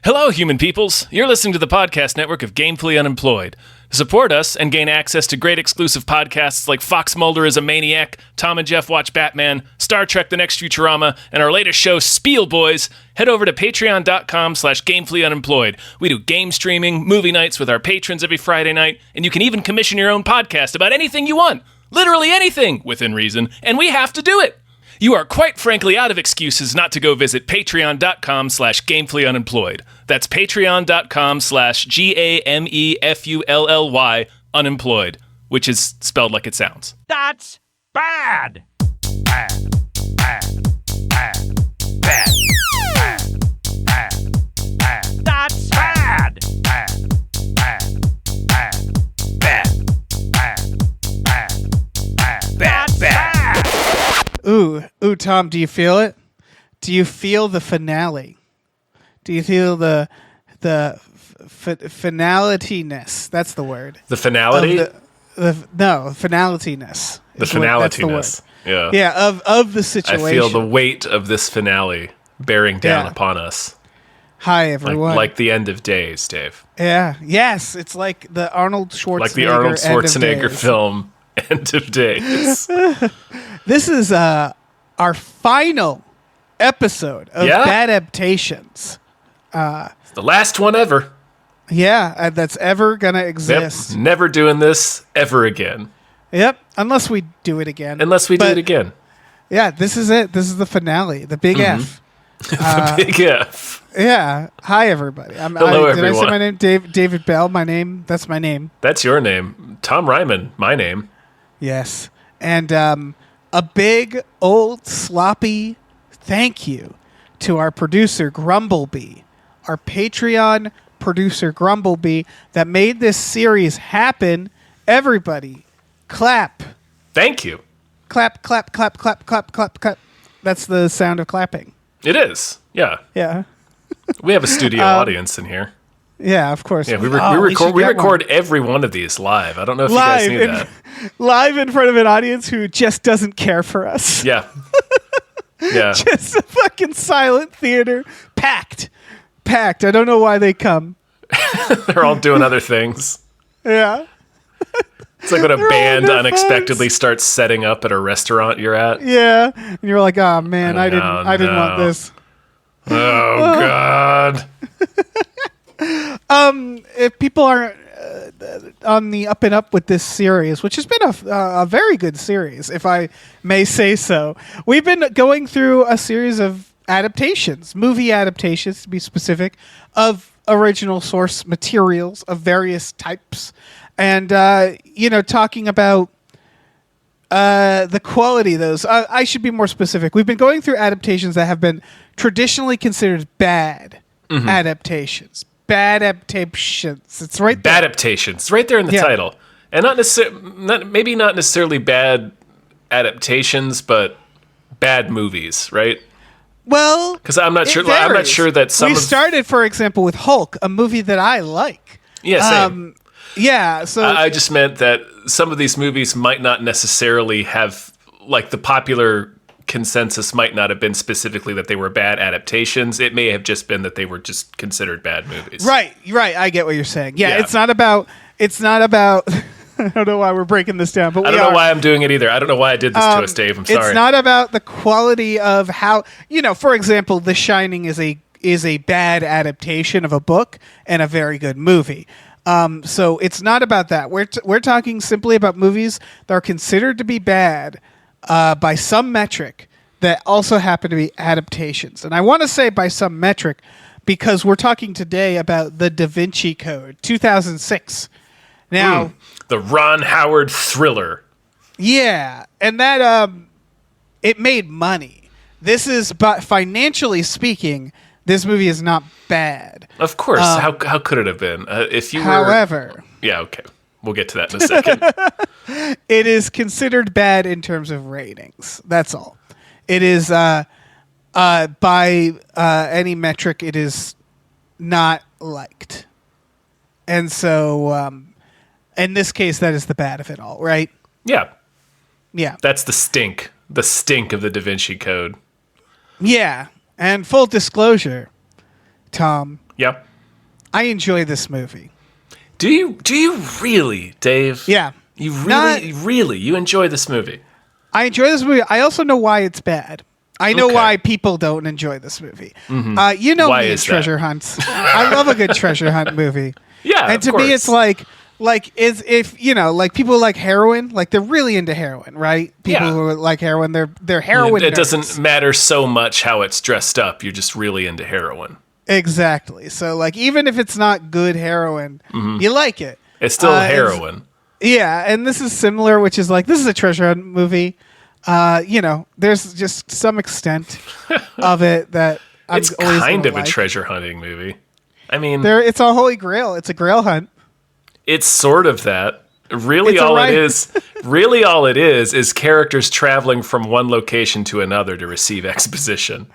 Hello, human peoples. You're listening to the podcast network of Gamefully Unemployed. To support us and gain access to great exclusive podcasts like Fox Mulder is a Maniac, Tom and Jeff Watch Batman, Star Trek The Next Futurama, and our latest show, Spiel Boys, head over to patreon.com/gamefullyunemployed. We do game streaming, movie nights with our patrons every Friday night, and you can even commission your own podcast about anything you want. Literally anything, within reason, and we have to do it. You are quite frankly out of excuses not to go visit patreon.com/gamefullyunemployed. That's patreon.com/GAMEFULLY unemployed, which is spelled like it sounds. That's bad. Bad. Bad. Bad. Bad. Bad. Bad. Bad. That's bad. Bad. Bad. Bad. Bad. Bad. Bad. Bad. Bad. Bad. Ooh, Tom, do you feel it? Do you feel the finale? Do you feel the finalitiness? That's the word. The finality? Finalitiness. The finalitiness. Yeah. Yeah, of the situation. I feel the weight of this finale bearing down upon us. Hi, everyone. Like the end of days, Dave. Yeah. Yes, it's like the Arnold Schwarzenegger film, End of Days. This is our final episode of BADAPTATIONS. It's the last one ever. Yeah, that's ever going to exist. Yep. Never doing this ever again. Yep, unless we do it again. Do it again. Yeah, this is it. This is the finale, the big F. The big F. Yeah. Hi, everybody. Hello, everyone. Did I say my name? David Bell, that's my name. That's your name. Tom Ryman, my name. Yes. And a big, old, sloppy thank you to our producer, Grumblebee, our Patreon producer, Grumblebee, that made this series happen. Everybody, clap. Thank you. Clap, clap, clap, clap, clap, clap, clap. That's the sound of clapping. It is. Yeah. Yeah. We have a studio audience in here. Yeah, of course. Yeah, we record every one of these live. I don't know if you guys knew that. Live in front of an audience who just doesn't care for us. Yeah. Yeah. Just a fucking silent theater. Packed. I don't know why they come. They're all doing other things. Yeah. It's like when a band unexpectedly starts setting up at a restaurant you're at. Yeah. And you're like, oh man, I didn't want this. Oh God. If people aren't on the up and up with this series, which has been a very good series, if I may say so, we've been going through a series of adaptations, movie adaptations to be specific, of original source materials of various types, and talking about the quality of those. I should be more specific. We've been going through adaptations that have been traditionally considered bad adaptations. BADAPTATIONS. It's right there. BADAPTATIONS. It's right there in the title. And not necessarily bad adaptations, but bad movies, right? Well, because I'm not sure that we started, for example, with Hulk, a movie that I like. Yeah, same. Yeah, so I just meant that some of these movies might not necessarily have, like, the popular consensus might not have been specifically that they were bad adaptations. It may have just been that they were just considered bad movies. Right. I get what you're saying. Yeah. It's not about I don't know why we're breaking this down, but I don't know why I'm doing it either. I don't know why I did this to us, Dave. I'm sorry. It's not about the quality of how, for example, The Shining is a bad adaptation of a book and a very good movie. So it's not about that. We're talking simply about movies that are considered to be bad by some metric that also happen to be adaptations. And I want to say by some metric because we're talking today about the Da Vinci Code, 2006. Now, the Ron Howard thriller. Yeah, and that it made money. But financially speaking, this movie is not bad. Of course. How could it have been? However. Yeah, okay. We'll get to that in a second. It is considered bad in terms of ratings. That's all. It is, by any metric, it is not liked. And so, in this case, that is the bad of it all, right? Yeah. Yeah. That's the stink of the Da Vinci Code. Yeah. And full disclosure, Tom, Yeah. I enjoy this movie. Do you really, Dave? Yeah. You really you enjoy this movie? I enjoy this movie. I also know why it's bad. I know Okay. why people don't enjoy this movie. Mm-hmm. You know Why me and is that? treasure hunts. I love a good treasure hunt movie. Yeah, and of to course. me, it's like is if like people like heroin, like they're really into heroin, right? People Yeah. who like heroin, they're heroin. It nerds. doesn't matter so much how it's dressed up. You're just really into heroin. Exactly. So like even if it's not good heroin, you like it. It's still heroin. Yeah, and this is similar, which is like this is a treasure hunt movie. There's just some extent of it that It's always kind of gonna a like. treasure hunting movie. I mean, It's a holy grail. It's a grail hunt. it's sort of that. Really, It's a all right- it is, is characters traveling from one location to another to receive exposition.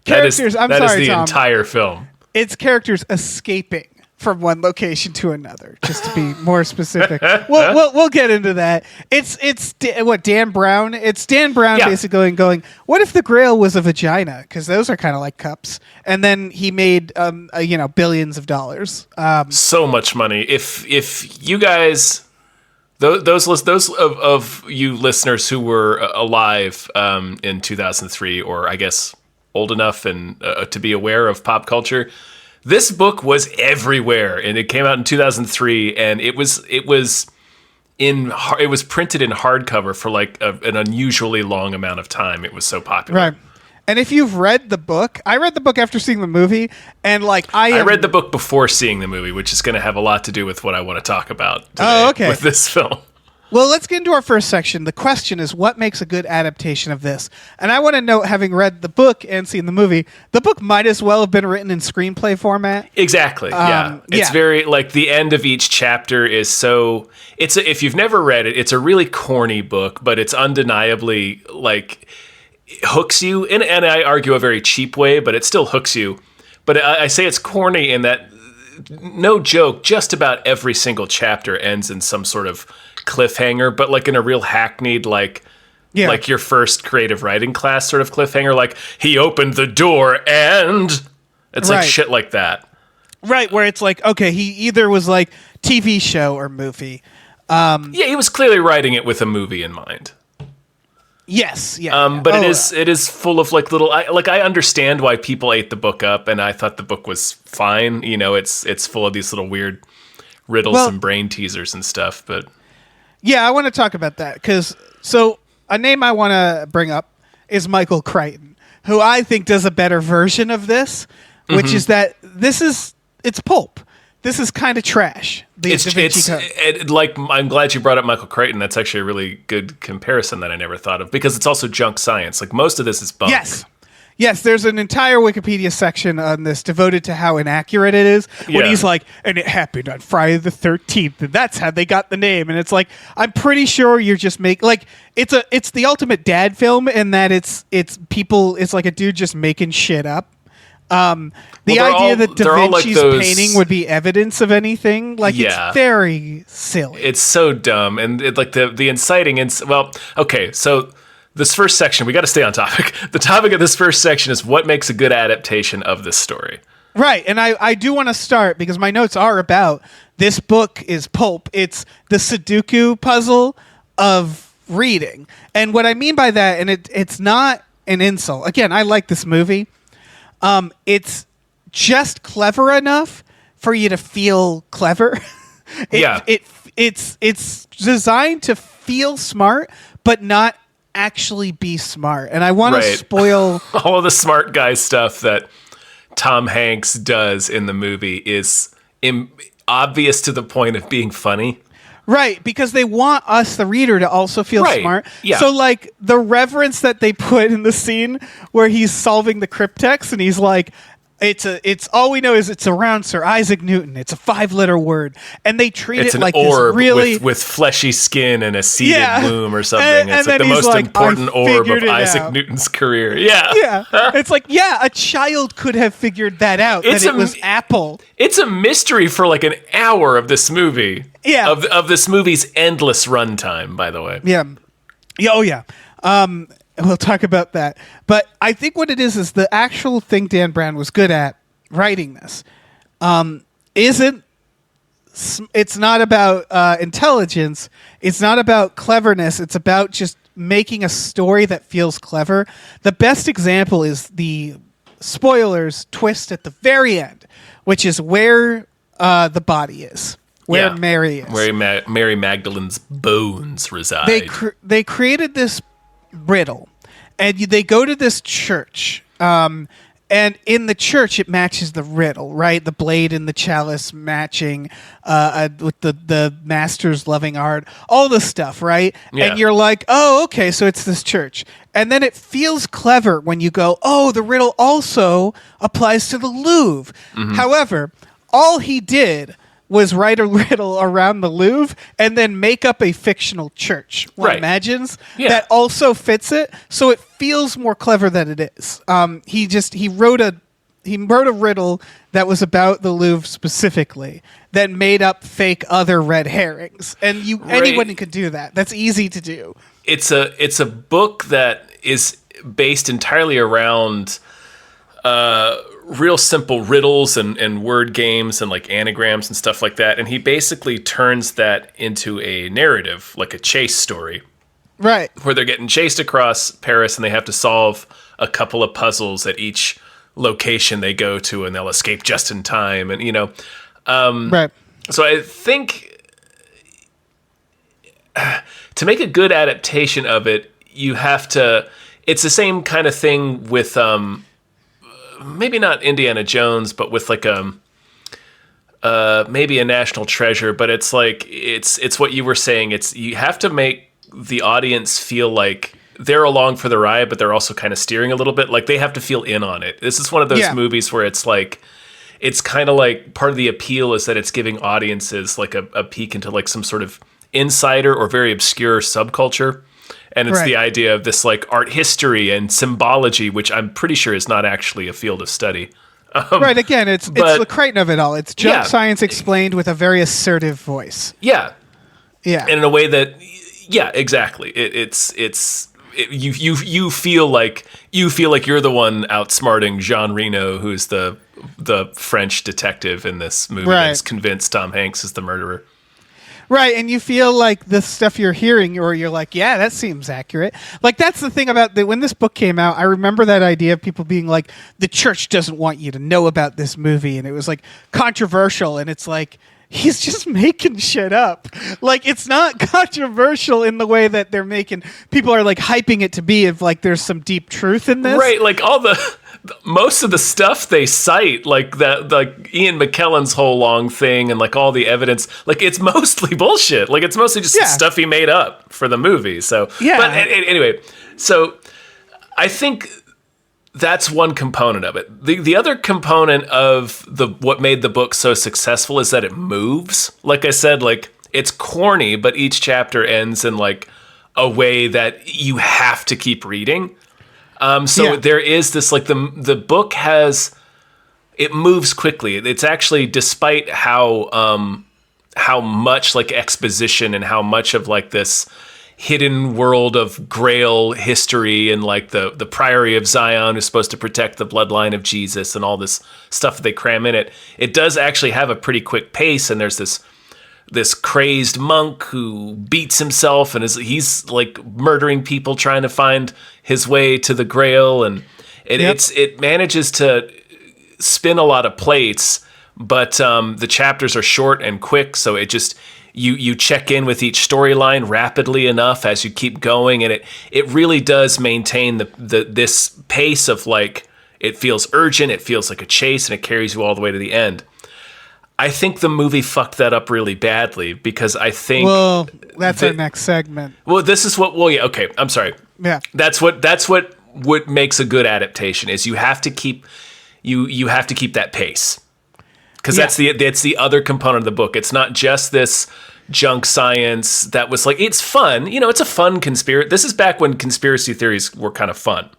Characters. That is the Tom. entire film. It's characters escaping from one location to another. Just to be more specific, we'll get into that. It's Dan Brown. It's Dan Brown Yeah. basically going. What if the Grail was a vagina? Because those are kind of like cups. And then he made billions of dollars. So much money. If you guys, those of you listeners who were alive in 2003, or I guess old enough and to be aware of pop culture, this book was everywhere, and it came out in 2003, and it was printed in hardcover for like an unusually long amount of time. It was so popular. Right. And if you've read the book, I read the book after seeing the movie, and like I read the book before seeing the movie, which is going to have a lot to do with what I want to talk about today Oh, okay. with this film. Well, let's get into our first section. The question is, what makes a good adaptation of this? And I want to note, having read the book and seen the movie, the book might as well have been written in screenplay format. Exactly. Yeah. It's very like the end of each chapter is so. If you've never read it, it's a really corny book, but it's undeniably like it hooks you. And I argue a very cheap way, but it still hooks you. But I say it's corny in that, no joke, just about every single chapter ends in some sort of cliffhanger, but like in a real hackneyed, like your first creative writing class sort of cliffhanger, like he opened the door and it's like shit like that. Right, where it's like, okay, he either was like TV show or movie. Yeah, he was clearly writing it with a movie in mind. Yes, yeah. But it is full of like little. I understand why people ate the book up, and I thought the book was fine. You know, it's full of these little weird riddles and brain teasers and stuff. But yeah, I want to talk about that because a name I want to bring up is Michael Crichton, who I think does a better version of this, which is that it's pulp. This is kind of trash. Da Vinci Code. I'm glad you brought up Michael Crichton. That's actually a really good comparison that I never thought of, because it's also junk science. Like most of this is bunk. Yes, there's an entire Wikipedia section on this devoted to how inaccurate it is. When he's like, and it happened on Friday the 13th, and that's how they got the name. And it's like, I'm pretty sure you're just it's the ultimate dad film in that it's like a dude just making shit up. The idea that Da Vinci's painting would be evidence of anything, it's very silly. It's so dumb, and the inciting. Okay, so this first section, we got to stay on topic. The topic of this first section is what makes a good adaptation of this story. Right, and I do want to start because my notes are about this book is pulp. It's the Sudoku puzzle of reading, and what I mean by that, and it's not an insult. Again, I like this movie. It's just clever enough for you to feel clever. It's designed to feel smart, but not actually be smart. And I want to spoil all of the smart guy stuff that Tom Hanks does in the movie is obvious to the point of being funny. Right, because they want us, the reader, to also feel smart. Yeah. So, like, the reverence that they put in the scene where he's solving the cryptex and he's like, it's all we know is it's around Sir Isaac Newton. It's a 5-letter word. And they treat it's it an like orb this really... with fleshy skin and a seeded bloom or something. And it's like the most important orb of Isaac Newton's career. Yeah. Yeah. It's like, a child could have figured that out, that it was Apple. It's a mystery for like an hour of this movie. Yeah. Of this movie's endless runtime, by the way. Yeah. Oh, yeah. We'll talk about that. But I think what it is the actual thing Dan Brown was good at writing this isn't. It's not about intelligence. It's not about cleverness. It's about just making a story that feels clever. The best example is the spoilers twist at the very end, which is where the body is, where Mary is. Where Mary Magdalene's bones reside. They created this riddle, and they go to this church. And in the church, it matches the riddle, right? The blade and the chalice matching with the master's loving art, all this stuff, right? Yeah. And you're like, oh, okay, so it's this church. And then it feels clever when you go, oh, the riddle also applies to the Louvre. Mm-hmm. However, all he did was write a riddle around the Louvre and then make up a fictional church, one Right. imagines, Yeah. that also fits it, so it feels more clever than it is. He wrote a riddle that was about the Louvre specifically, then made up fake other red herrings, and anyone could do that. That's easy to do. It's a book that is based entirely around real simple riddles and word games and like anagrams and stuff like that. And he basically turns that into a narrative, like a chase story. Right. Where they're getting chased across Paris and they have to solve a couple of puzzles at each location they go to, and they'll escape just in time. And, Right. So I think to make a good adaptation of it, you have to, it's the same kind of thing with, maybe not Indiana Jones, but with like maybe a National Treasure. But it's like it's what you were saying. It's you have to make the audience feel like they're along for the ride, but they're also kind of steering a little bit. Like they have to feel in on it. This is one of those movies where it's like it's kind of like part of the appeal is that it's giving audiences like a peek into like some sort of insider or very obscure subculture. And it's the idea of this like art history and symbology, which I'm pretty sure is not actually a field of study. Right. Again, it's the Crichton of it all. It's junk science explained with a very assertive voice. Yeah. Yeah. And in a way that, exactly. You feel like you're the one outsmarting Jean Reno, who's the French detective in this movie that's convinced Tom Hanks is the murderer. Right, and you feel like the stuff you're hearing, or you're like, yeah, that seems accurate. Like, that's the thing about when this book came out, I remember that idea of people being like, the church doesn't want you to know about this movie, and it was, like, controversial, and it's like, he's just making shit up. Like, it's not controversial in the way that they're making, people are, like, hyping it to be, if, like, there's some deep truth in this. Right, like, most of the stuff they cite, like that, like Ian McKellen's whole long thing, and like all the evidence, like it's mostly bullshit. Like it's mostly just stuff he made up for the movie. So, but anyway, so I think that's one component of it. The other component of what made the book so successful is that it moves. Like I said, like it's corny, but each chapter ends in like a way that you have to keep reading. There is this, like the book it moves quickly. It's actually, despite how much like exposition and how much of like this hidden world of Grail history and like the Priory of Zion who's supposed to protect the bloodline of Jesus and all this stuff that they cram in it, it does actually have a pretty quick pace. And there's this crazed monk who beats himself and he's like murdering people trying to find his way to the Grail, and it manages to spin a lot of plates, but the chapters are short and quick, so it just you check in with each storyline rapidly enough as you keep going, and it really does maintain this pace of like it feels urgent, it feels like a chase, and it carries you all the way to the end. I think the movie fucked that up really badly because I think... Well, that's our next segment. Well, this is what... Well, yeah, okay, I'm sorry. Yeah. That's what makes a good adaptation is you have to keep that pace. Because that's the other component of the book. It's not just this junk science that was like... It's fun. It's a fun conspiracy... This is back when conspiracy theories were kind of fun.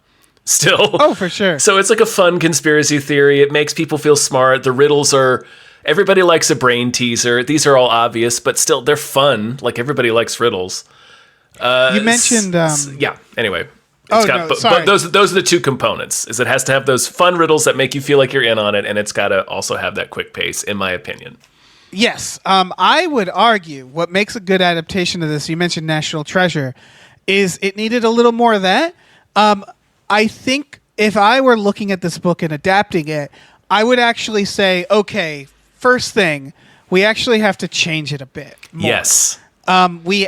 Still. Oh, for sure. So it's like a fun conspiracy theory. It makes people feel smart. The riddles are... Everybody likes a brain teaser. These are all obvious, but still, they're fun. Like, everybody likes riddles. You mentioned... Anyway. It's Oh, got, no, sorry. but those are the two components. Is it has to have those fun riddles that make you feel like you're in on it, and it's got to also have that quick pace, in my opinion. Yes. I would argue what makes a good adaptation of this, you mentioned National Treasure, is it needed a little more of that. I think if I were looking at this book and adapting it, I would actually say, okay, first thing, we actually have to change it a bit more. Yes. We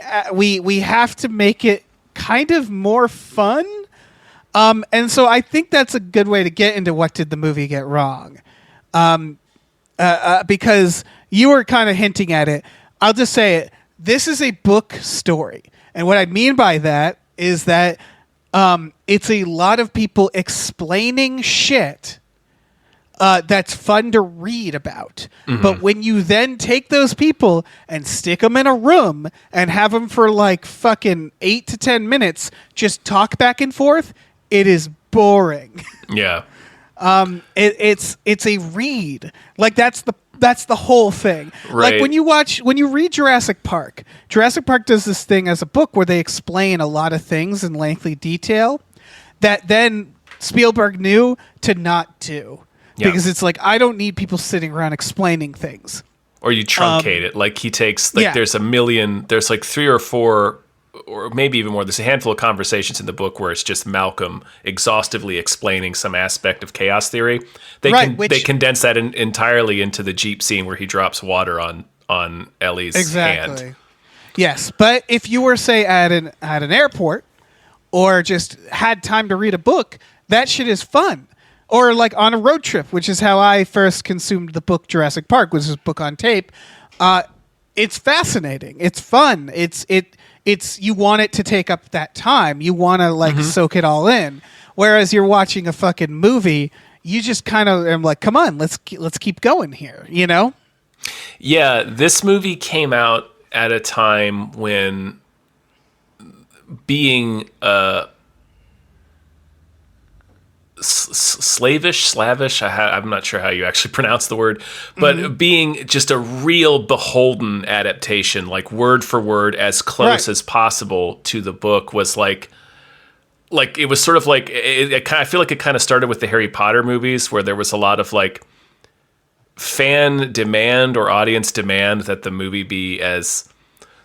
have to make it kind of more fun. And so I think that's a good way to get into what did the movie get wrong. Because you were kind of hinting at it. I'll just say it. This is a book story. And what I mean by that is that it's a lot of people explaining shit that's fun to read about. Mm-hmm. But when you then take those people and stick them in a room and have them for like fucking 8 to 10 minutes just talk back and forth, it is boring. Yeah. It's a read. Like that's the whole thing. Right. Like when you read Jurassic Park does this thing as a book where they explain a lot of things in lengthy detail that then Spielberg knew to not do. Yeah. Because it's like, I don't need people sitting around explaining things. Or you truncate it. Like he takes, like yeah. there's like 3 or 4, or maybe even more. There's a handful of conversations in the book where it's just Malcolm exhaustively explaining some aspect of chaos theory. They condense that entirely into the Jeep scene where he drops water on Ellie's hand. Yes, but if you were, say, at an airport or just had time to read a book, that shit is fun. Or like on a road trip, which is how I first consumed the book Jurassic Park, which is a book on tape. It's fascinating. It's fun. It's you want it to take up that time. You want to like soak it all in. Whereas you're watching a fucking movie, you just kind of am like, come on, let's keep going here. You know? Yeah, this movie came out at a time when being slavish, I'm not sure how you actually pronounce the word, but being just a real beholden adaptation, like word for word, as close as possible to the book, was like it was sort of like I feel like it kind of started with the Harry Potter movies, where there was a lot of like fan demand or audience demand that the movie be as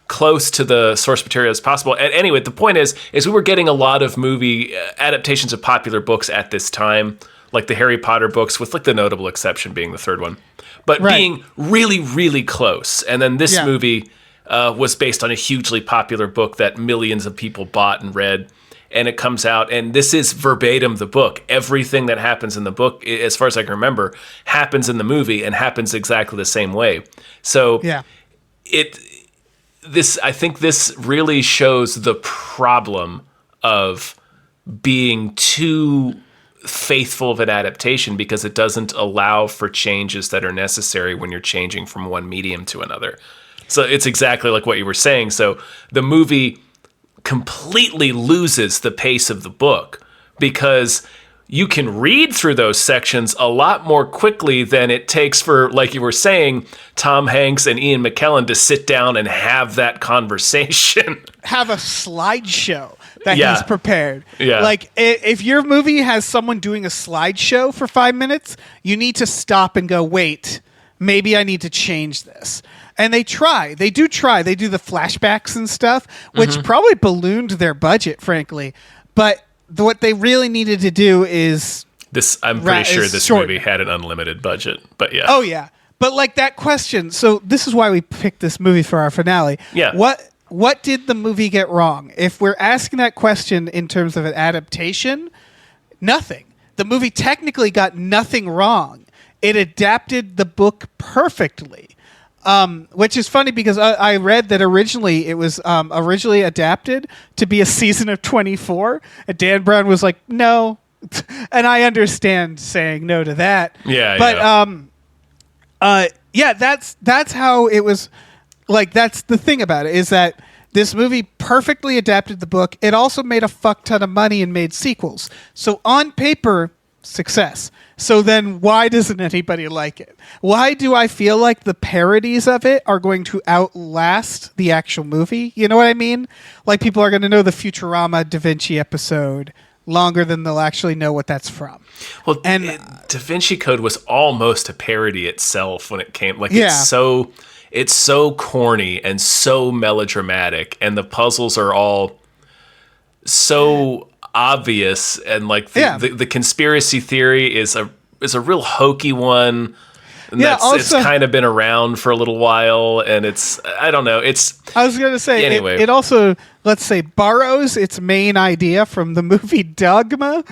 close to the source material as possible. And anyway, the point is we were getting a lot of movie adaptations of popular books at this time, like the Harry Potter books, with like the notable exception being the third one, but being really, really close. And then this movie was based on a hugely popular book that millions of people bought and read. And it comes out, and this is verbatim the book. Everything that happens in the book, as far as I can remember, happens in the movie and happens exactly the same way. So I think this really shows the problem of being too faithful of an adaptation, because it doesn't allow for changes that are necessary when you're changing from one medium to another. So it's exactly like what you were saying. So the movie completely loses the pace of the book, because you can read through those sections a lot more quickly than it takes for, like you were saying, Tom Hanks and Ian McKellen to sit down and have that conversation. Have a slideshow that he's prepared. Yeah. Like, if your movie has someone doing a slideshow for 5 minutes, you need to stop and go, wait, maybe I need to change this. And they try. They do try. They do the flashbacks and stuff, which probably ballooned their budget, frankly. But what they really needed to do is this. I'm pretty sure this movie had an unlimited budget, but yeah. Oh yeah, but like that question. So this is why we picked this movie for our finale. Yeah. What did the movie get wrong? If we're asking that question in terms of an adaptation, nothing. The movie technically got nothing wrong. It adapted the book perfectly. Which is funny because I read that originally it was originally adapted to be a season of 24, and Dan Brown was like, no, and I understand saying no to that. Yeah, but that's how it was. Like, that's the thing about it, is that this movie perfectly adapted the book. It also made a fuck ton of money and made sequels. So on paper, success. So then why doesn't anybody like it? Why do I feel like the parodies of it are going to outlast the actual movie? You know what I mean? Like, people are going to know the Futurama Da Vinci episode longer than they'll actually know what that's from. Well, And Da Vinci Code was almost a parody itself when it came. Like, Yeah. it's so corny and so melodramatic, and the puzzles are all so obvious, and like the conspiracy theory is a real hokey one. And Yeah, it's kind of been around for a little while, and I don't know. I was going to say, Anyway. it also, let's say, borrows its main idea from the movie Dogma.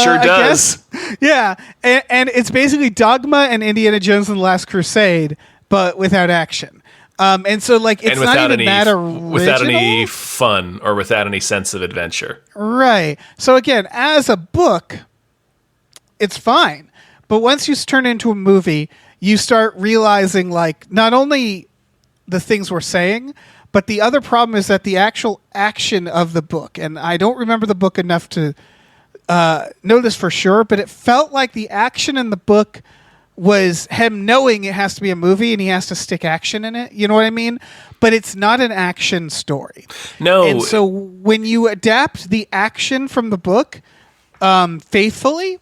Sure I does. guess. Yeah, and it's basically Dogma and Indiana Jones and the Last Crusade, but without action. And so, like, it's and without not even any that original. without any fun or without any sense of adventure. Right. So again, as a book, it's fine. But once you turn it into a movie, you start realizing, like, not only the things we're saying, but the other problem is that the actual action of the book, and I don't remember the book enough to know this for sure, but it felt like the action in the book was him knowing it has to be a movie and he has to stick action in it. You know what I mean? But it's not an action story. No. And so when you adapt the action from the book faithfully,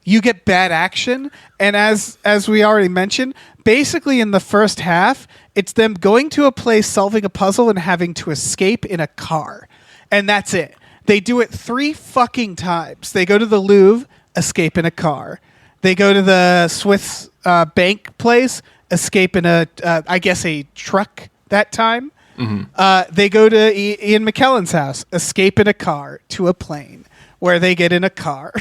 you get bad action. And as we already mentioned, basically in the first half, it's them going to a place, solving a puzzle, and having to escape in a car. And that's it. They do it 3 fucking times. They go to the Louvre, escape in a car. They go to the Swiss bank place, escape in I guess a truck that time. Mm-hmm. They go to Ian McKellen's house, escape in a car to a plane, where they get in a car.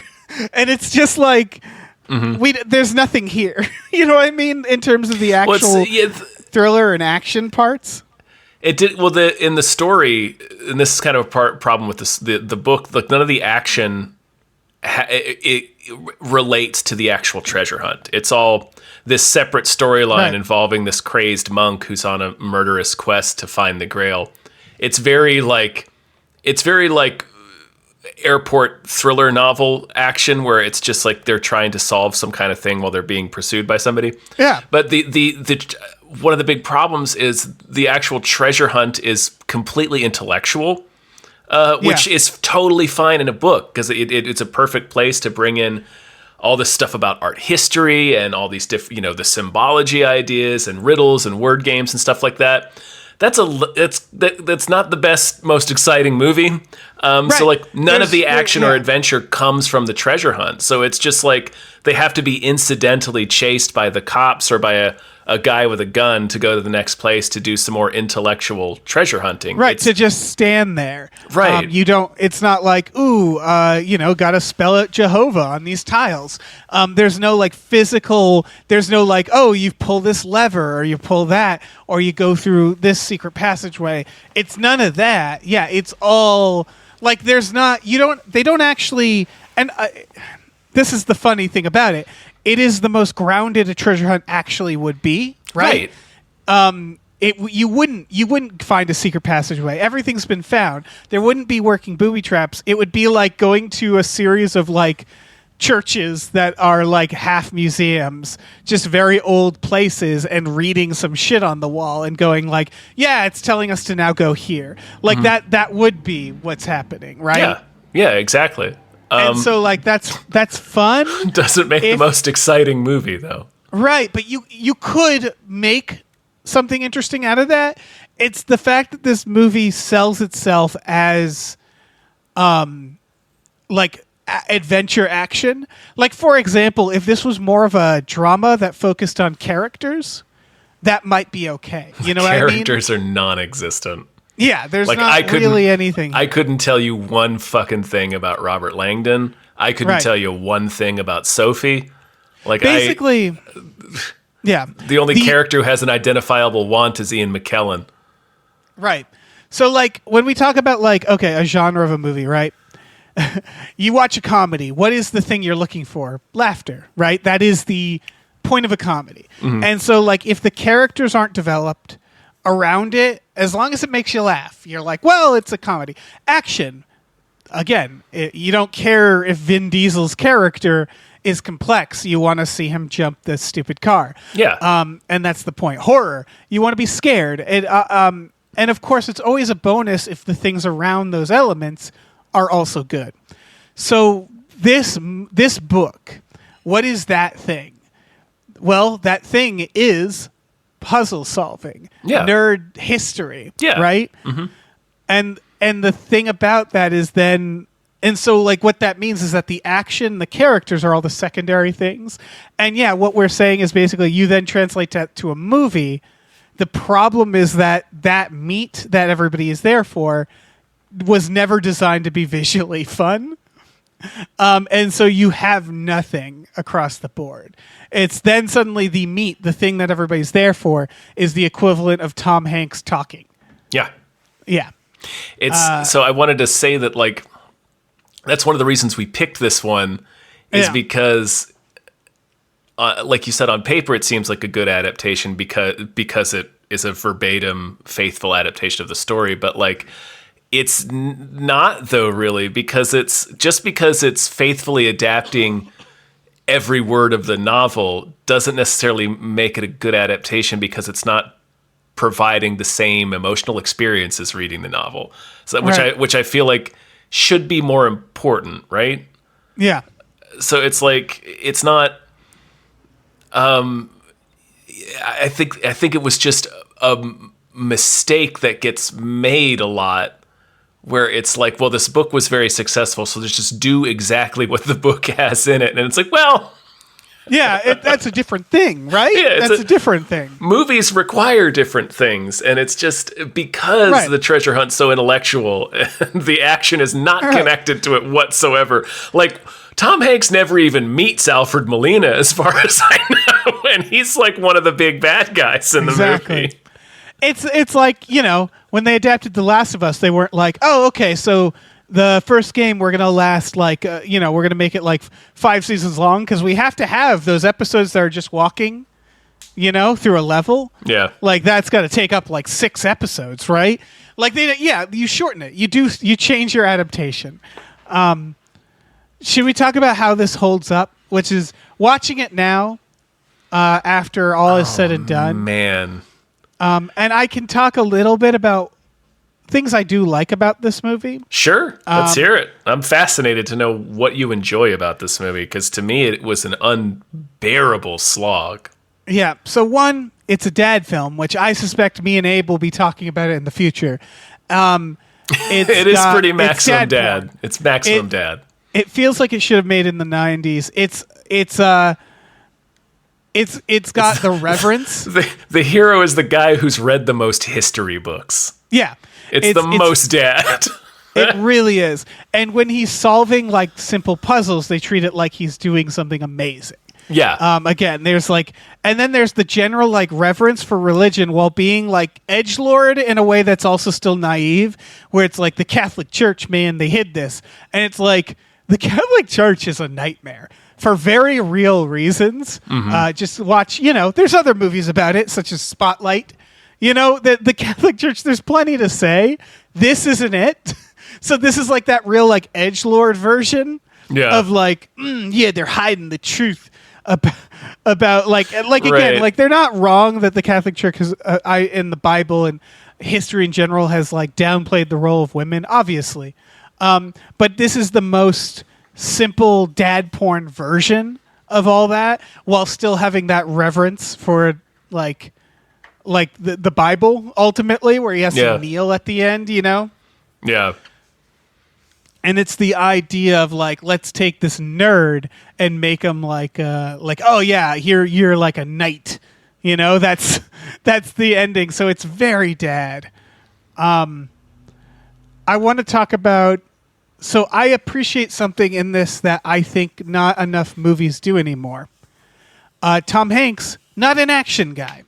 And it's just like, there's nothing here. You know what I mean? In terms of the actual thriller and action parts. It did well. In the story, and this is kind of a problem with the book. Like, none of the action it relates to the actual treasure hunt. It's all this separate storyline involving this crazed monk who's on a murderous quest to find the Grail. It's very like airport thriller novel action, where it's just like they're trying to solve some kind of thing while they're being pursued by somebody. Yeah. But the one of the big problems is the actual treasure hunt is completely intellectual, which is totally fine in a book, because it's a perfect place to bring in all this stuff about art history and all these different, the symbology ideas and riddles and word games and stuff like that. That's not the best, most exciting movie. So like none of the action or adventure comes from the treasure hunt. So it's just like they have to be incidentally chased by the cops or by a guy with a gun to go to the next place to do some more intellectual treasure hunting. Right, to just stand there. Right. It's not like, gotta spell out Jehovah on these tiles. There's no like physical, there's no like, oh, you pull this lever or you pull that or you go through this secret passageway. It's none of that. Yeah, it's all like they don't actually, and this is the funny thing about it. It is the most grounded a treasure hunt actually would be, right? You wouldn't find a secret passageway. Everything's been found. There wouldn't be working booby traps. It would be like going to a series of like churches that are like half museums, just very old places, and reading some shit on the wall and going like, yeah, it's telling us to now go here. Like that would be what's happening, right? Yeah, exactly. And so, like, that's fun. Doesn't make the most exciting movie, though. Right, but you could make something interesting out of that. It's the fact that this movie sells itself as, adventure action. Like, for example, if this was more of a drama that focused on characters, that might be okay. You know what I mean? Characters are non-existent. Yeah, there's not really anything. I couldn't tell you one fucking thing about Robert Langdon. I couldn't tell you one thing about Sophie. Like, basically, the only character who has an identifiable want is Ian McKellen. Right. So, like, when we talk about, like, okay, a genre of a movie, right? You watch a comedy. What is the thing you're looking for? Laughter, right? That is the point of a comedy. Mm-hmm. And so, like, if the characters aren't developed around it, as long as it makes you laugh, you're like, well, it's a comedy. Action, again, you don't care if Vin Diesel's character is complex. You want to see him jump the stupid car. Yeah. And that's the point. Horror, you want to be scared. And of course, it's always a bonus if the things around those elements are also good. So this book, what is that thing? Well, that thing is puzzle solving, nerd history, right? Mm-hmm. And the thing about that is then, and so like what that means is that the action, the characters are all the secondary things. And yeah, what we're saying is basically you then translate that to a movie. The problem is that meat that everybody is there for was never designed to be visually fun. And so you have nothing across the board. It's then suddenly the meat, the thing that everybody's there for, is the equivalent of Tom Hanks talking. Yeah. Yeah. It's so I wanted to say that, like, that's one of the reasons we picked this one is because, like you said, on paper, it seems like a good adaptation because it is a verbatim, faithful adaptation of the story. But like, it's not though, really, because it's faithfully adapting every word of the novel doesn't necessarily make it a good adaptation because it's not providing the same emotional experience as reading the novel. So which I feel like should be more important, right? Yeah. So it's like it's not. I think it was just a mistake that gets made a lot, where it's like, well, this book was very successful, so let's just do exactly what the book has in it, and it's like, well. Yeah, that's a different thing, right? Yeah, that's a different thing. Movies require different things, and it's just because the treasure hunt's so intellectual, and the action is not connected to it whatsoever. Like, Tom Hanks never even meets Alfred Molina, as far as I know, and he's like one of the big bad guys in the movie. It's like, you know, when they adapted The Last of Us, they weren't like, oh, okay, so the first game we're going to last like, we're going to make it like 5 seasons long because we have to have those episodes that are just walking, through a level. Yeah. Like that's got to take up like 6 episodes, right? Like you shorten it. You change your adaptation. Should we talk about how this holds up? Which is watching it now, after all is said and done. Man. And I can talk a little bit about things I do like about this movie. Sure. Let's hear it. I'm fascinated to know what you enjoy about this movie, because to me it was an unbearable slog. Yeah. So one, it's a dad film, which I suspect me and Abe will be talking about it in the future. It is pretty maximum dad. It's maximum dad. It feels like it should have made in the 90s. It's got the reverence. The hero is the guy who's read the most history books. Yeah. It's the most dad. It really is. And when he's solving like simple puzzles, they treat it like he's doing something amazing. Yeah. Again, there's like, and then there's the general like reverence for religion while being like edgelord in a way that's also still naive, where it's like the Catholic Church, man, they hid this. And it's like the Catholic Church is a nightmare for very real reasons. Mm-hmm. Just watch, there's other movies about it, such as Spotlight. The Catholic Church, there's plenty to say. This isn't it. So this is like that real like edgelord version of like, they're hiding the truth about like again, like they're not wrong that the Catholic Church has, in the Bible and history in general has like downplayed the role of women, obviously. But this is the most simple dad porn version of all that, while still having that reverence for like the Bible ultimately, where he has to kneel at the end, Yeah. And it's the idea of like, let's take this nerd and make him like oh yeah, you're like a knight, that's the ending. So it's very dad. I want to talk about. So I appreciate something in this that I think not enough movies do anymore. Tom Hanks, not an action guy.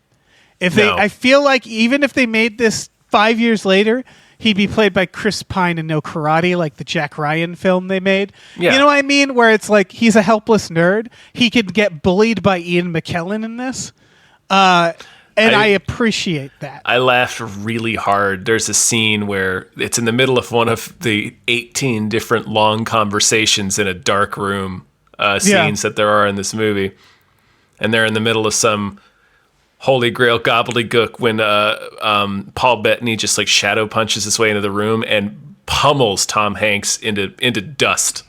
I feel like even if they made this 5 years later, he'd be played by Chris Pine in No Karate, like the Jack Ryan film they made. Yeah. You know what I mean? Where it's like he's a helpless nerd. He could get bullied by Ian McKellen in this. And I appreciate that. I laughed really hard. There's a scene where it's in the middle of one of the 18 different long conversations in a dark room scenes that there are in this movie. And they're in the middle of some Holy Grail gobbledygook when Paul Bettany just like shadow punches his way into the room and pummels Tom Hanks into dust.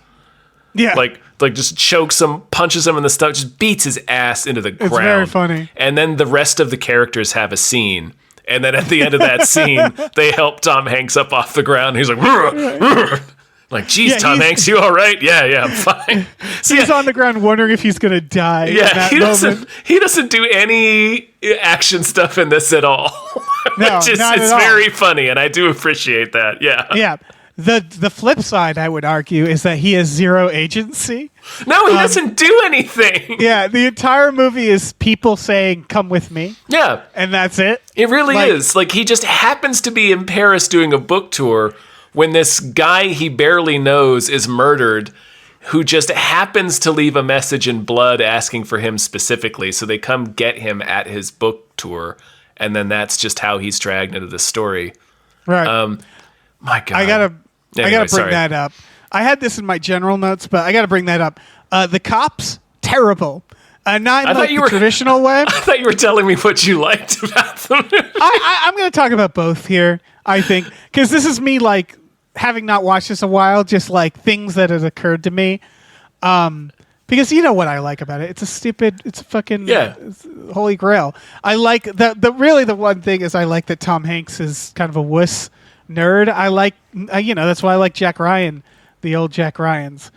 Yeah. Like just chokes him, punches him in the stomach, just beats his ass into the ground. It's very funny. And then the rest of the characters have a scene. And then at the end of that scene, they help Tom Hanks up off the ground. He's like, "Rrr, rrr." Like, geez, Yeah, Tom Hanks, you all right? Yeah, I'm fine. So, He's on the ground wondering if he's gonna die. in yeah, that he doesn't do any action stuff in this at all. No, Which is, not it's at all. very funny, and I do appreciate that. Yeah. Yeah. The flip side, I would argue, is that he has zero agency. No, he doesn't do anything. Yeah, the entire movie is people saying, "Come with me," Yeah. and that's it. It really Like- is. Like, he just happens to be in Paris doing a book tour when this guy he barely knows is murdered, who just happens to leave a message in blood asking for him specifically. So they come get him at his book tour, and then that's just how he's dragged into the story. Right. My God. I gotta bring sorry. that up. I had this in my general notes, but I gotta bring that up. The cops, terrible. Not in thought like you the were- traditional way. I thought you were telling me what you liked about them. I'm going to talk about both here, I think, because this is me, like, having not watched this a while, just, like, things that have occurred to me. Because you know what I like about it. It's a fucking it's holy grail. I like, the one thing is I like that Tom Hanks is kind of a wuss nerd. I like, that's why I like Jack Ryan, the old Jack Ryans.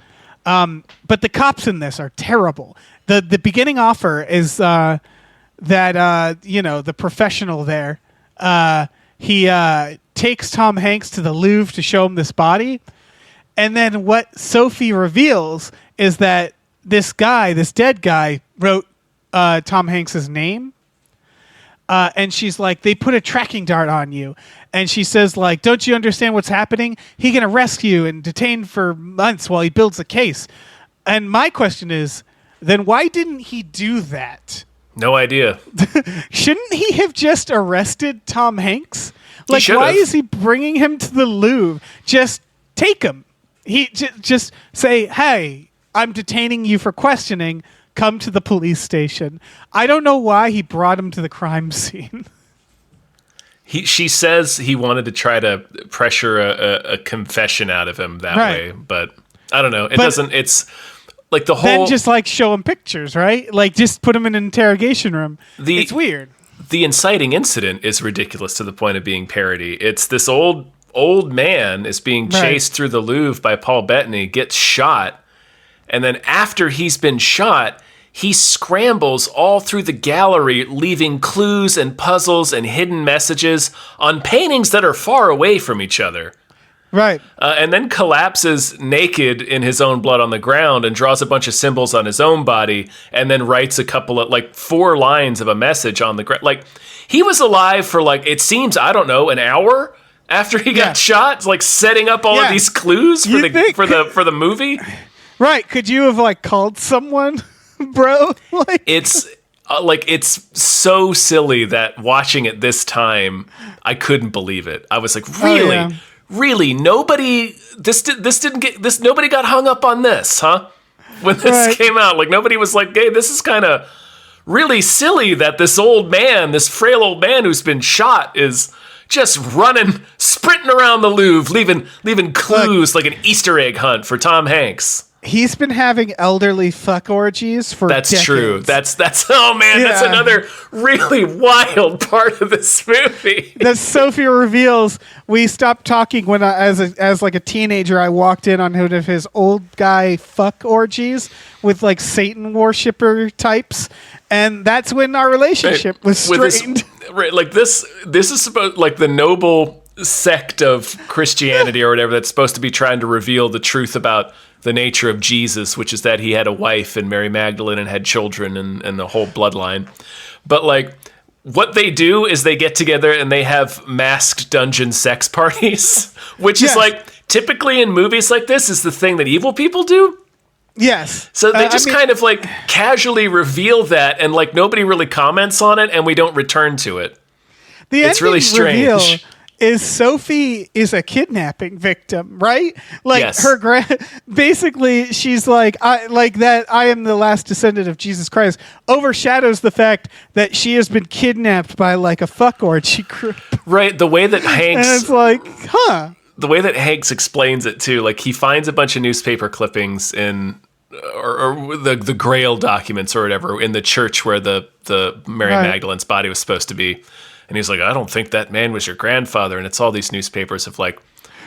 But the cops in this are terrible. The beginning offer is that the professional there he takes Tom Hanks to the Louvre to show him this body, and then what Sophie reveals is that this dead guy wrote Tom Hanks's name. And she's like, they put a tracking dart on you. And she says, like, don't you understand what's happening? He can arrest you and detain for months while he builds a case. And my question is, then why didn't he do that? No idea. Shouldn't he have just arrested Tom Hanks? Like, should've. why is he bringing him to the Louvre? Just take him. He just say, hey, I'm detaining you for questioning. Come to the police station. I don't know why he brought him to the crime scene. She says he wanted to try to pressure a confession out of him that Right. way, but I don't know. It's like the whole... Then just like show him pictures, right? Like just put him in an interrogation room. It's weird. The inciting incident is ridiculous to the point of being parody. It's this old man is being chased through the Louvre by Paul Bettany, gets shot, and then after he's been shot, he scrambles all through the gallery, leaving clues and puzzles and hidden messages on paintings that are far away from each other. Right. And then collapses naked in his own blood on the ground and draws a bunch of symbols on his own body and then writes a couple of, like, 4 lines of a message on the ground. Like, he was alive for, like, it seems, I don't know, an hour after he got shot, like, setting up all of these clues for the movie. Right. Could you have, like, called someone, bro? Like, It's so silly that watching it this time, I couldn't believe it. I was like, really? yeah. Really? Nobody got hung up on this, huh? When this came out, like, nobody was like, hey, this is kind of really silly that this frail old man who's been shot is just sprinting around the Louvre, leaving clues like an Easter egg hunt for Tom Hanks. He's been having elderly fuck orgies for That's decades. true. That's oh man, that's another really wild part of this movie. That Sophie reveals. We stopped talking when as like a teenager I walked in on one of his old guy fuck orgies with like Satan worshipper types, and that's when our relationship was strained. This is supposed, like, the noble sect of Christianity or whatever that's supposed to be trying to reveal the truth about the nature of Jesus, which is that he had a wife and Mary Magdalene and had children and the whole bloodline. But, like, what they do is they get together and they have masked dungeon sex parties, which is, like, typically in movies like this is the thing that evil people do. Yes. So they just kind of, like, casually reveal that, and, like, nobody really comments on it, and we don't return to it. It's really strange. Reveal is Sophie is a kidnapping victim, right? Like, yes. basically she's like, I am the last descendant of Jesus Christ, overshadows the fact that she has been kidnapped by, like, a fuck orgy group. Right, the way that Hanks... And it's like, huh. the way that Hanks explains it too, like he finds a bunch of newspaper clippings in or the Grail documents or whatever in the church where the Mary Magdalene's body was supposed to be. And he's like, I don't think that man was your grandfather. And it's all these newspapers of like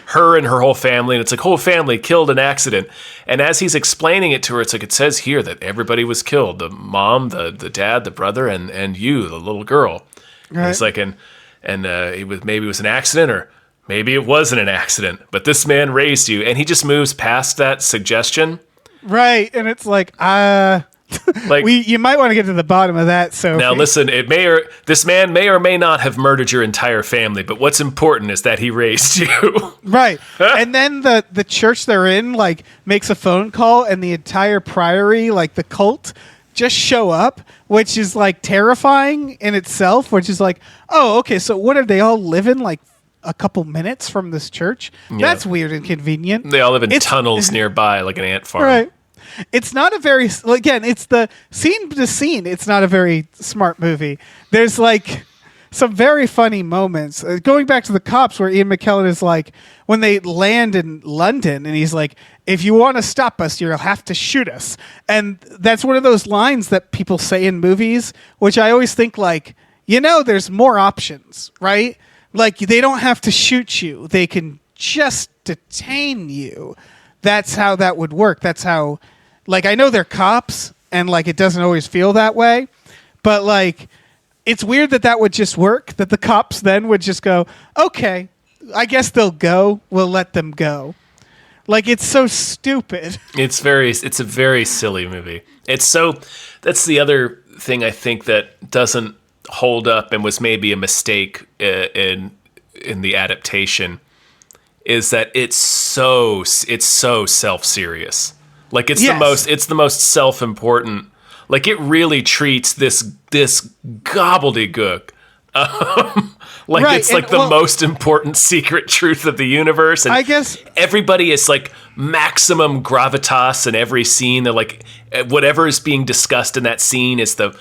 her and her whole family. And it's like, whole family killed in accident. And as he's explaining it to her, it's like, it says here that everybody was killed. The mom, the dad, the brother, and you, the little girl. Right. And he's like, and maybe it was an accident or maybe it wasn't an accident. But this man raised you. And he just moves past that suggestion. Right. And it's like, like you might want to get to the bottom of that. So now, listen, this man may or may not have murdered your entire family, but what's important is that he raised you. Right. And then the church they're in like makes a phone call, and the entire priory, like the cult, just show up, which is like terrifying in itself. Which is like, oh, okay, so what are they all living like a couple minutes from this church? Yeah. That's weird and convenient. They all live in tunnels nearby, like an ant farm. Right. It's not a very, again, it's the scene to scene. It's not a very smart movie. There's like some very funny moments. Going back to the cops where Ian McKellen is like, when they land in London and he's like, if you want to stop us, you'll have to shoot us. And that's one of those lines that people say in movies, which I always think like, there's more options, right? Like they don't have to shoot you. They can just detain you. That's how that would work. That's how, like, I know they're cops and like it doesn't always feel that way, but like it's weird that would just work, that the cops then would just go, okay, I guess they'll go. We'll let them go. Like, it's so stupid. It's a very silly movie. That's the other thing I think that doesn't hold up and was maybe a mistake in the adaptation is that it's so self-serious. Like it's the most self-important. Like it really treats this gobbledygook like right. It's like the most important secret truth of the universe. And I guess everybody is like maximum gravitas in every scene. They're like whatever is being discussed in that scene is the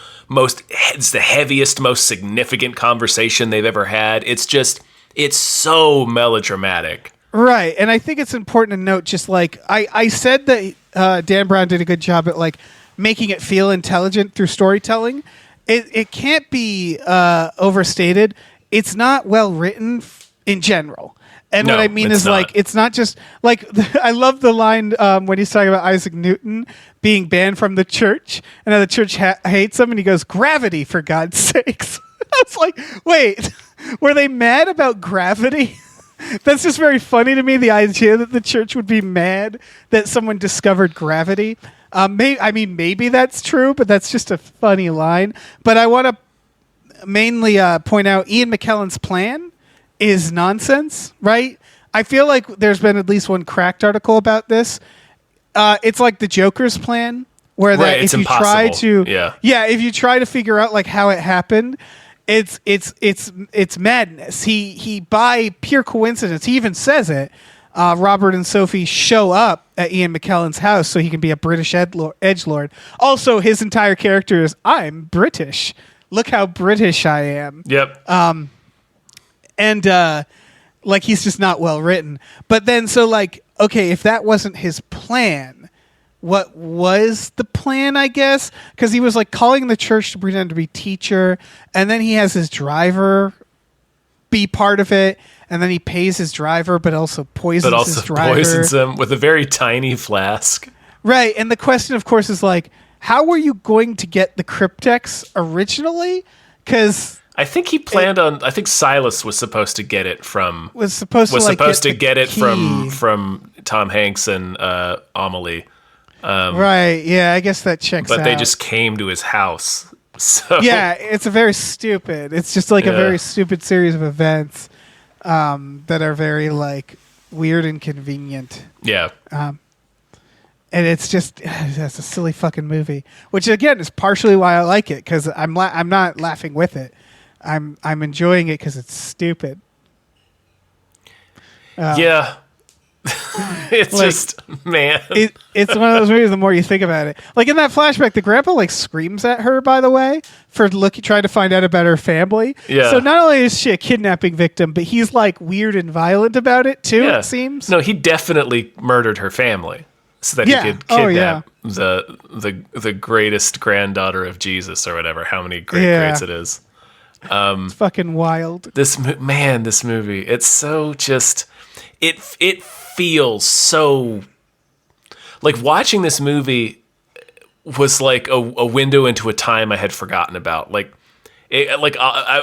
heaviest, most significant conversation they've ever had. It's so melodramatic. Right. And I think it's important to note, just like I said that Dan Brown did a good job at like making it feel intelligent through storytelling. It can't be overstated. It's not well written in general. And what I mean is, like, it's not just like I love the line when he's talking about Isaac Newton being banned from the church, and how the church hates him, and he goes, "Gravity, for God's sakes." I was like, wait, were they mad about gravity? That's just very funny to me, the idea that the church would be mad that someone discovered gravity. Maybe that's true, but that's just a funny line. But I want to mainly point out Ian McKellen's plan is nonsense, right? I feel like there's been at least one cracked article about this. It's like the Joker's plan, where that if you try to, if you try to figure out like how it happened, it's madness. He by pure coincidence, he even says it. Robert and Sophie show up at Ian McKellen's house so he can be a British edgelord. Also, his entire character is, I'm British. Look how British I am. Yep. And like he's just not well written. But then so like, okay, if that wasn't his plan, what was the plan, I guess? Because he was like calling the church to pretend to be teacher, and then he has his driver be part of it, and then he pays his driver but also poisons his driver. Poisons him with a very tiny flask. Right. And the question, of course, is like, how were you going to get the cryptex originally? Because I think he planned on. I think Silas was supposed to get it from. Was supposed to get it from Tom Hanks and Amelie. Right. Yeah. I guess that checks out. But they just came to his house. So yeah, it's a very stupid. It's just like a very stupid series of events that are very like weird and convenient. Yeah. And it's just that's a silly fucking movie, which again is partially why I like it, because I'm not laughing with it. I'm enjoying it because it's stupid. Yeah. It's Like, just, man. It's one of those movies. The more you think about it, like in that flashback, the grandpa like screams at her. By the way, for trying to find out about her family. Yeah. So not only is she a kidnapping victim, but he's like weird and violent about it too. Yeah. It seems. No, he definitely murdered her family so that Yeah. he could Oh, kidnap the greatest granddaughter of Jesus or whatever. How many greats it is. It's fucking wild. This movie, it's so just it feels so like watching this movie was like a window into a time I had forgotten about. Like I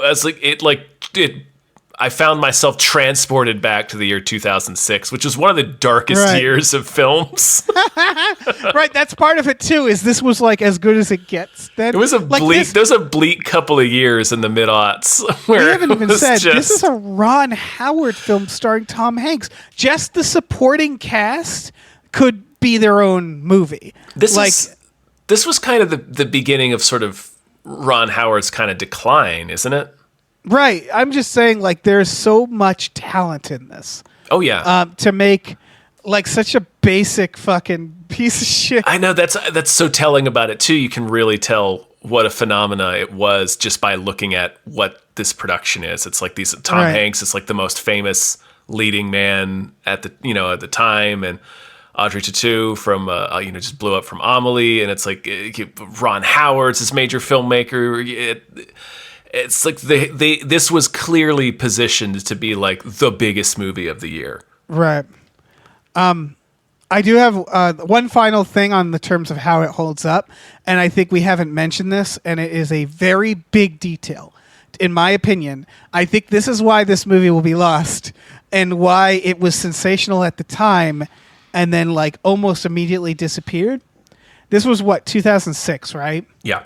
was like I found myself transported back to the year 2006, which was one of the darkest years of films. Right, that's part of it too. Is this was like as good as it gets? Then It was a like bleak. There was a bleak couple of years in the mid-aughts where we haven't even said this is just a Ron Howard film starring Tom Hanks. Just the supporting cast could be their own movie. This was kind of the beginning of sort of Ron Howard's kind of decline, isn't it? Right. I'm just saying, like, there's so much talent in this. Oh yeah. To make like such a basic fucking piece of shit. I know that's so telling about it too. You can really tell what a phenomena it was just by looking at what this production is. It's like Tom Hanks is like the most famous leading man at the time, and Audrey Tautou from just blew up from Amelie, and it's like Ron Howard's this major filmmaker. It's like this was clearly positioned to be like the biggest movie of the year. Right. I do have one final thing on the terms of how it holds up, and I think we haven't mentioned this, and it is a very big detail. In my opinion, I think this is why this movie will be lost and why it was sensational at the time and then like almost immediately disappeared. This was 2006, right? Yeah.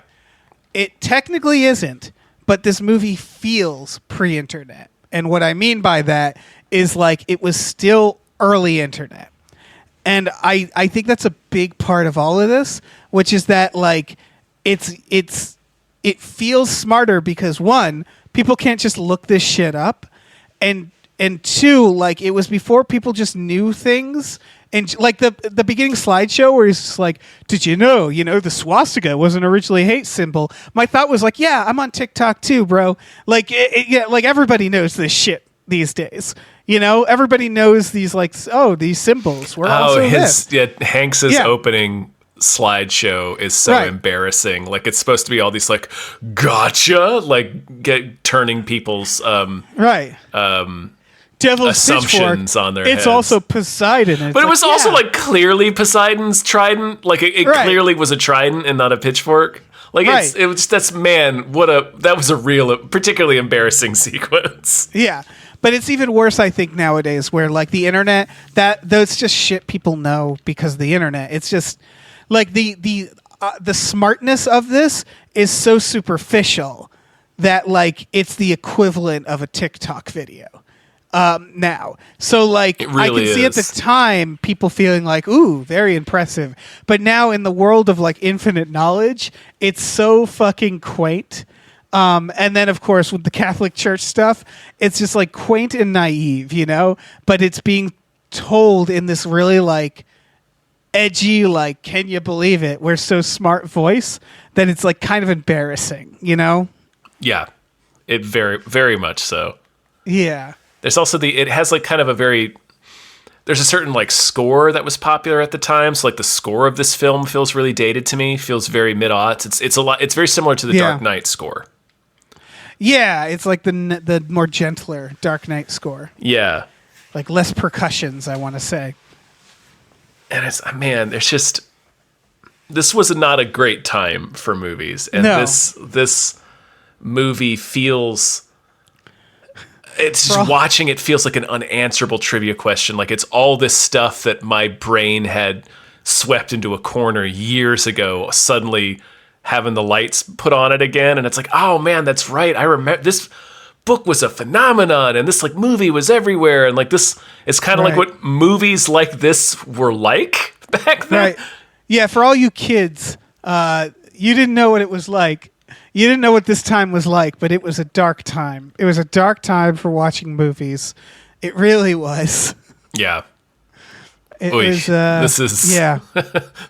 It technically isn't, but this movie feels pre-internet. And what I mean by that is like it was still early internet. And I think that's a big part of all of this, which is that like it feels smarter because one, people can't just look this shit up, and two, like it was before people just knew things. And like the beginning slideshow where he's just like, did you know the swastika wasn't originally a hate symbol? My thought was like, yeah, I'm on TikTok too, bro. Like like everybody knows this shit these days. Everybody knows these like, these symbols were also this. Hanks's opening slideshow is so embarrassing. Like it's supposed to be all these like gotcha, like turning people's devil's assumptions on their heads. It's also Poseidon. But it was also like clearly Poseidon's trident. Like it clearly was a trident and not a pitchfork. Like that was a real particularly embarrassing sequence. Yeah. But it's even worse, I think, nowadays, where like the internet, that's just shit people know because of the internet. It's just like the smartness of this is so superficial that like it's the equivalent of a TikTok video now. So like really I can see at the time people feeling like, ooh, very impressive. But now in the world of like infinite knowledge, it's so fucking quaint. And then, of course, with the Catholic Church stuff, it's just like quaint and naive, but it's being told in this really like edgy, like, can you believe it? We're so smart voice that it's like kind of embarrassing, Yeah, it very, very much so. Yeah. There's also it has like kind of there's a certain like score that was popular at the time. So like the score of this film feels really dated to me, feels very mid-aughts. It's very similar to the Dark Knight score. Yeah, it's like the more gentler Dark Knight score. Yeah. Like less percussions, I want to say. And this was not a great time for movies. And this movie feels, watching it feels like an unanswerable trivia question. Like it's all this stuff that my brain had swept into a corner years ago, suddenly having the lights put on it again, and it's like, oh man, that's right. I remember this book was a phenomenon, and this like movie was everywhere, and like this is kind of like what movies like this were like back then. Right. Yeah, for all you kids, you didn't know what it was like. You didn't know what this time was like, but it was a dark time. It was a dark time for watching movies. It really was. Yeah. It Oy, was, this is yeah.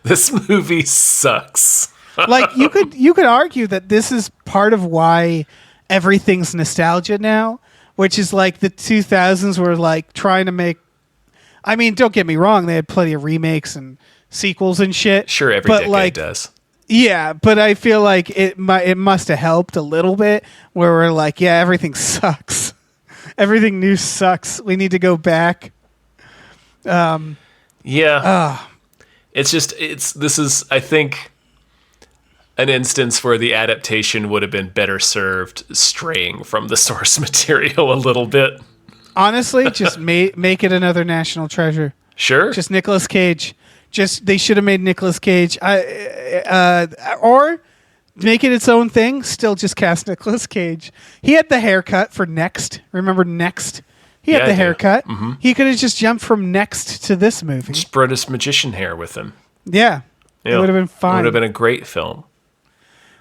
this movie sucks. Like you could argue that this is part of why everything's nostalgia now, which is like the 2000s were like trying to make. I mean, don't get me wrong; they had plenty of remakes and sequels and shit. Sure, every but decade like, does. Yeah, but I feel like it must have helped a little bit, where we're like, yeah, everything sucks. Everything new sucks. We need to go back. Yeah. This is, I think, an instance where the adaptation would have been better served straying from the source material a little bit. Honestly, just make it another national treasure. Sure. Just Nicolas Cage. They should have made Nicolas Cage. Or make it its own thing. Still just cast Nicolas Cage. He had the haircut for Next. Remember Next? He had the haircut. Mm-hmm. He could have just jumped from Next to this movie. Just brought his magician hair with him. Yeah. It would have been fine. It would have been a great film.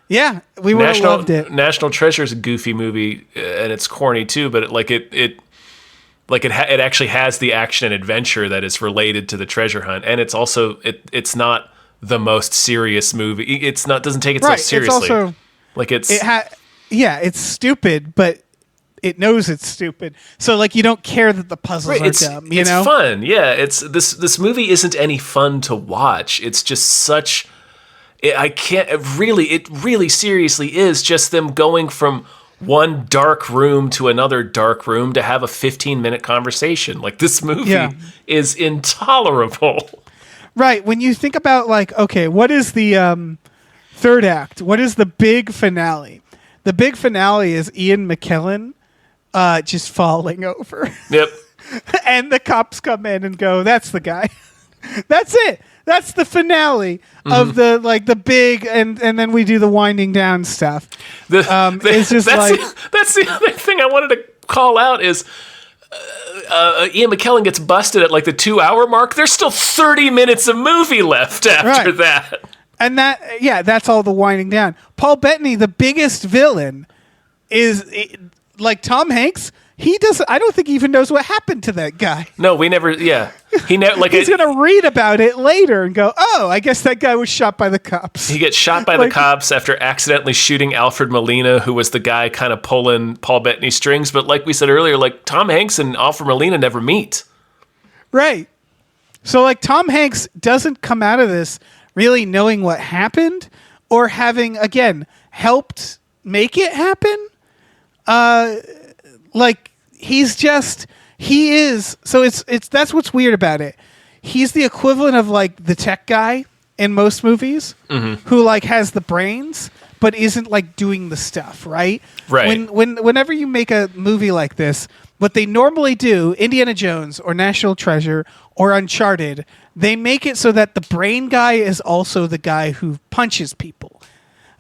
Yeah, we would have loved it. National Treasure is a goofy movie, and it's corny too. But it actually has the action and adventure that is related to the treasure hunt, and it's also it's not the most serious movie. It's not doesn't take itself seriously. It's also it's stupid, but it knows it's stupid. So like you don't care that the puzzles are dumb. You know, it's fun. Yeah, this movie isn't any fun to watch. It's just such. It really seriously is just them going from one dark room to another dark room to have a 15-minute conversation. Like, this movie is intolerable. Right. When you think about, like, okay, what is the third act? What is the big finale? The big finale is Ian McKellen just falling over. Yep. And the cops come in and go, that's the guy. That's it. That's the finale of the big, and then we do the winding down stuff. It's just that's the other thing I wanted to call out is Ian McKellen gets busted at like the 2-hour mark. There's still 30 minutes of movie left after that. And that's all the winding down. Paul Bettany, the biggest villain, is like Tom Hanks. I don't think he even knows what happened to that guy. No, we never. Yeah, he never. Like he's gonna read about it later and go, "Oh, I guess that guy was shot by the cops." He gets shot by the cops after accidentally shooting Alfred Molina, who was the guy kind of pulling Paul Bettany's strings. But like we said earlier, like Tom Hanks and Alfred Molina never meet. Right. So like Tom Hanks doesn't come out of this really knowing what happened or having again helped make it happen. Like he is so it's that's what's weird about it. He's the equivalent of like the tech guy in most movies who like has the brains but isn't like doing the stuff, right? Right. Whenever you make a movie like this, what they normally do, Indiana Jones or National Treasure or Uncharted, they make it so that the brain guy is also the guy who punches people.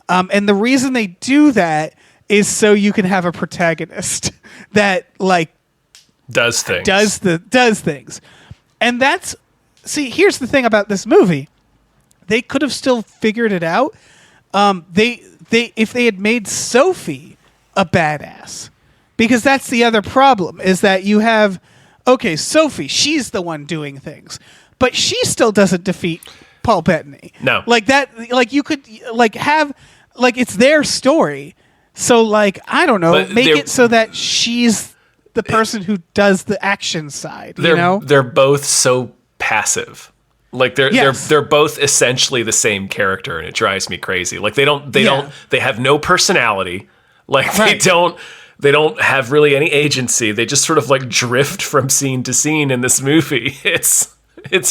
And the reason they do that is so you can have a protagonist that like does things. Does things. And here's the thing about this movie. They could have still figured it out. If they had made Sophie a badass. Because that's the other problem is that you have Sophie, she's the one doing things. But she still doesn't defeat Paul Bettany. No. Like that you could have it's their story. So, I don't know, make it so that she's the person who does the action side, you know? They're both so passive. Like, they're both essentially the same character, and it drives me crazy. Like, they have no personality. Like, they don't have really any agency. They just sort of, like, drift from scene to scene in this movie. It's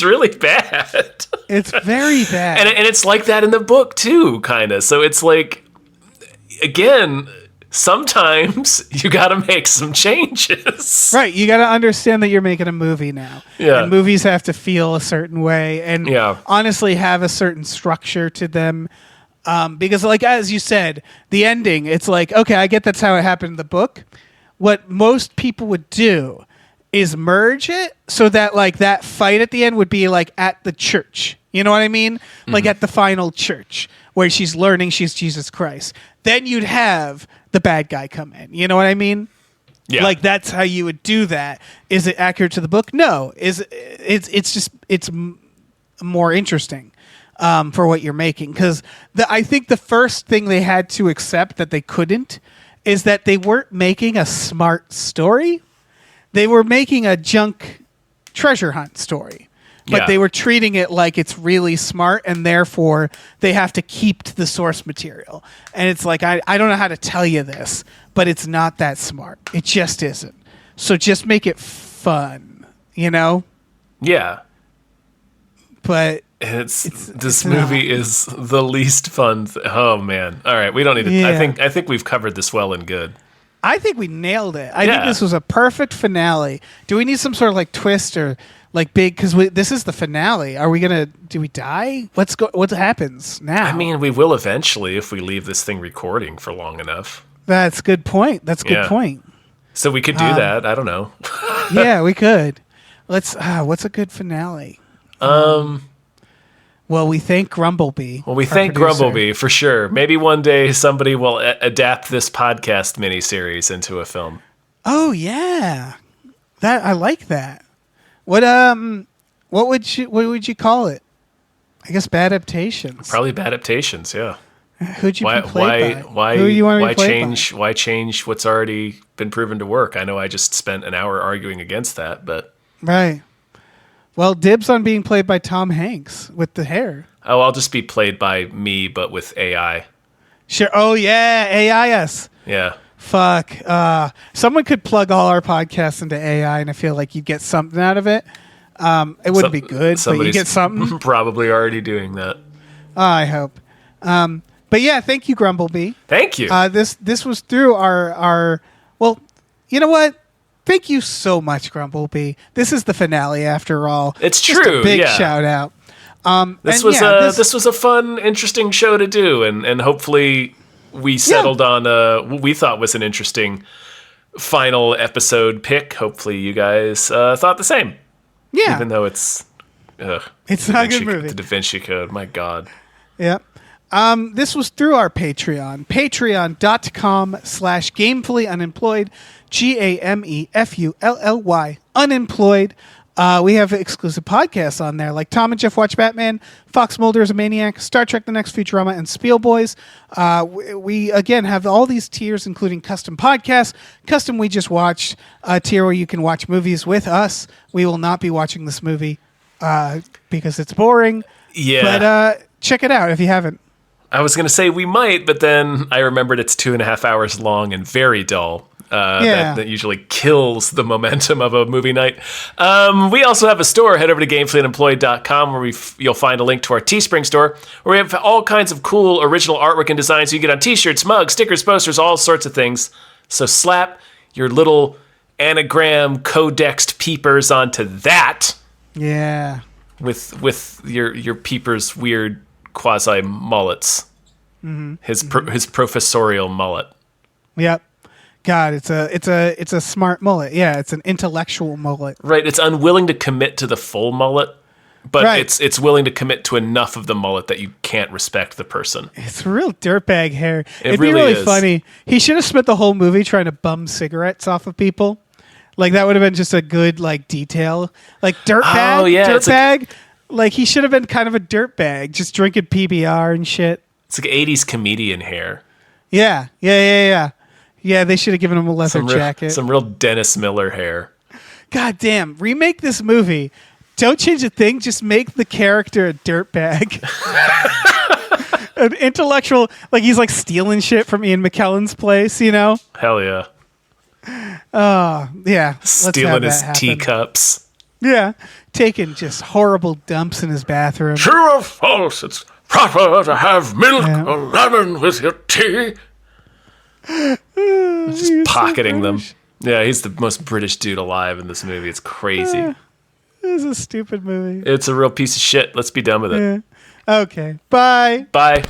really bad. It's very bad. And it's like that in the book, too, kind of. So it's like... Again, sometimes you got to make some changes. Right. You got to understand that you're making a movie now. Yeah. And movies have to feel a certain way and honestly have a certain structure to them. Because, like, as you said, the ending, it's like, okay, I get that's how it happened in the book. What most people would do is merge it so that, like, that fight at the end would be, like, at the church. You know what I mean? Like, at the final church where she's learning she's Jesus Christ. Then you'd have the bad guy come in. You know what I mean? Yeah. Like that's how you would do that. Is it accurate to the book? No. It's more interesting for what you're making, because I think the first thing they had to accept that they couldn't is that they weren't making a smart story. They were making a junk treasure hunt story, but they were treating it like it's really smart, and therefore they have to keep to the source material. And it's like, I don't know how to tell you this, but it's not that smart. It just isn't. So just make it fun, you know? Yeah. But this movie is the least fun. Oh man! All right, we don't need to. Yeah. I think we've covered this well and good. I think we nailed it. I think this was a perfect finale. Do we need some sort of like twist or like big? Because this is the finale. Are we gonna? Do we die? Let's go. What happens now? I mean, we will eventually if we leave this thing recording for long enough. That's a good point. That's a good point. So we could do that. I don't know. Yeah, we could. Let's. What's a good finale? Well, we thank Grumblebee. Well, we thank Grumblebee for sure. Maybe one day somebody will adapt this podcast miniseries into a film. Oh yeah, that I like that. What would you call it? I guess Badaptations. Probably Badaptations. Yeah. Who'd you be played by? Why? Who you want to be played change? by? Why change what's already been proven to work? I know I just spent an hour arguing against that, but right. Well, dibs on being played by Tom Hanks with the hair. Oh, I'll just be played by me, but with AI. Sure. Oh yeah, AIS. Yeah. Fuck. Someone could plug all our podcasts into AI, and I feel like you'd get something out of it. It wouldn't be good, but you get something. Probably already doing that. I hope. But yeah, thank you, Grumblebee. Thank you. This was through our. Well, you know what? Thank you so much, Grumblebee. This is the finale, after all. It's Just true. A big yeah. shout out. This was a fun, interesting show to do, and hopefully we settled on what we thought was an interesting final episode pick. Hopefully you guys thought the same. Yeah. Even though it's not a good movie. The Da Vinci Code. My God. Yep. This was through our Patreon, patreon.com/gamefullyunemployed, GAMEFULLY, unemployed. We have exclusive podcasts on there, like Tom and Jeff Watch Batman, Fox Mulder is a Maniac, Star Trek The Next Futurama, and Spiel Boys. We, again, have all these tiers, including custom podcasts, custom We Just Watched, a tier where you can watch movies with us. We will not be watching this movie because it's boring. Yeah. But check it out if you haven't. I was going to say we might, but then I remembered it's 2.5 hours long and very dull. That usually kills the momentum of a movie night. We also have a store. Head over to gamefullyunemployed.com where you'll find a link to our Teespring store, where we have all kinds of cool original artwork and designs you can get on t-shirts, mugs, stickers, posters, all sorts of things. So slap your little anagram codexed peepers onto that. Yeah. With your peepers' weird quasi mullets. Mm-hmm. His professorial mullet. Yep. God, it's a smart mullet. Yeah, it's an intellectual mullet. Right. It's unwilling to commit to the full mullet, but it's willing to commit to enough of the mullet that you can't respect the person. It's real dirtbag hair. It'd really be really is. funny. He should have spent the whole movie trying to bum cigarettes off of people. Like that would have been just a good like detail. Like dirtbag. Oh, yeah, dirtbag. Like he should have been kind of a dirtbag, just drinking PBR and shit. It's like 80s comedian hair. Yeah. Yeah, they should have given him a leather jacket. Some real Dennis Miller hair. God damn. Remake this movie. Don't change a thing. Just make the character a dirtbag. An intellectual, like he's like stealing shit from Ian McKellen's place, you know? Hell yeah. Yeah. Stealing his teacups. Yeah. Taking just horrible dumps in his bathroom. True or false, it's proper to have milk or lemon with your tea. Just pocketing them. Yeah, he's the most British dude alive in this movie. It's crazy. This is a stupid movie. It's a real piece of shit. Let's be done with it. Yeah. Okay. Bye. Bye.